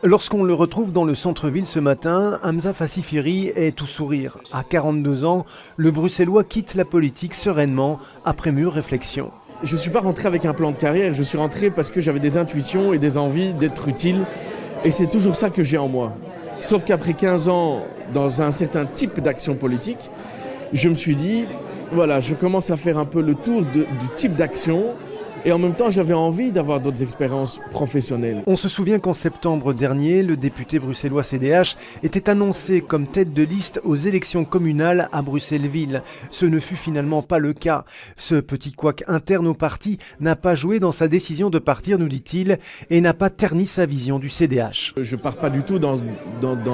Lorsqu'on le retrouve dans le centre-ville ce matin, Hamza Fassifiri est tout sourire. À 42 ans, le Bruxellois quitte la politique sereinement après mûre réflexion. Je ne suis pas rentré avec un plan de carrière, je suis rentré parce que j'avais des intuitions et des envies d'être utile. Et c'est toujours ça que j'ai en moi. Sauf qu'après 15 ans, dans un certain type d'action politique, je me suis dit, voilà, je commence à faire un peu le tour du type d'action. Et en même temps, j'avais envie d'avoir d'autres expériences professionnelles. On se souvient qu'en septembre dernier, le député bruxellois CDH était annoncé comme tête de liste aux élections communales à Bruxelles-Ville. Ce ne fut finalement pas le cas. Ce petit couac interne au parti n'a pas joué dans sa décision de partir, nous dit-il, et n'a pas terni sa vision du CDH. Je ne pars pas du tout dans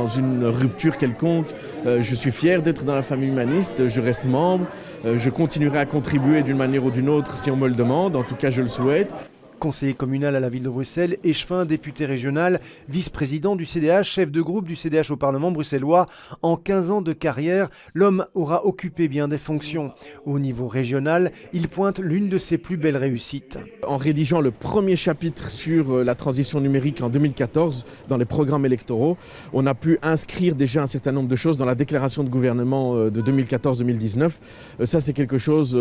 une rupture quelconque. Je suis fier d'être dans la famille humaniste, je reste membre. Je continuerai à contribuer d'une manière ou d'une autre si on me le demande, en tout cas je le souhaite. Conseiller communal à la ville de Bruxelles, Échevin, député régional, vice-président du CDH, chef de groupe du CDH au Parlement bruxellois. En 15 ans de carrière, l'homme aura occupé bien des fonctions. Au niveau régional, il pointe l'une de ses plus belles réussites. En rédigeant le premier chapitre sur la transition numérique en 2014, dans les programmes électoraux, on a pu inscrire déjà un certain nombre de choses dans la déclaration de gouvernement de 2014-2019. Ça, c'est quelque chose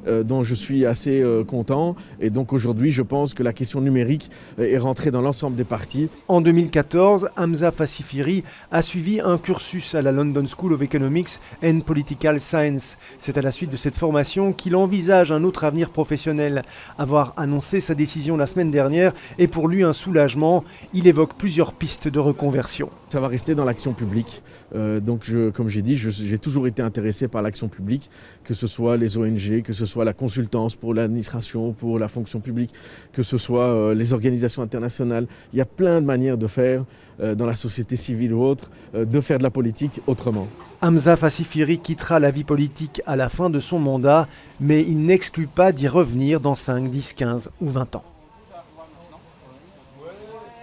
dont je suis assez content. Et donc aujourd'hui, je pense que la question numérique est rentrée dans l'ensemble des partis. En 2014, Hamza Fassifiri a suivi un cursus à la London School of Economics and Political Science. C'est à la suite de cette formation qu'il envisage un autre avenir professionnel. Avoir annoncé sa décision la semaine dernière est pour lui un soulagement. Il évoque plusieurs pistes de reconversion. Ça va rester dans l'action publique. Comme j'ai dit, j'ai toujours été intéressé par l'action publique, que ce soit les ONG, que ce soit la consultance pour l'administration, pour la fonction publique, que ce soit les organisations internationales. Il y a plein de manières de faire dans la société civile ou autre, de faire de la politique autrement. Hamza Fassifiri quittera la vie politique à la fin de son mandat, mais il n'exclut pas d'y revenir dans 5, 10, 15 ou 20 ans.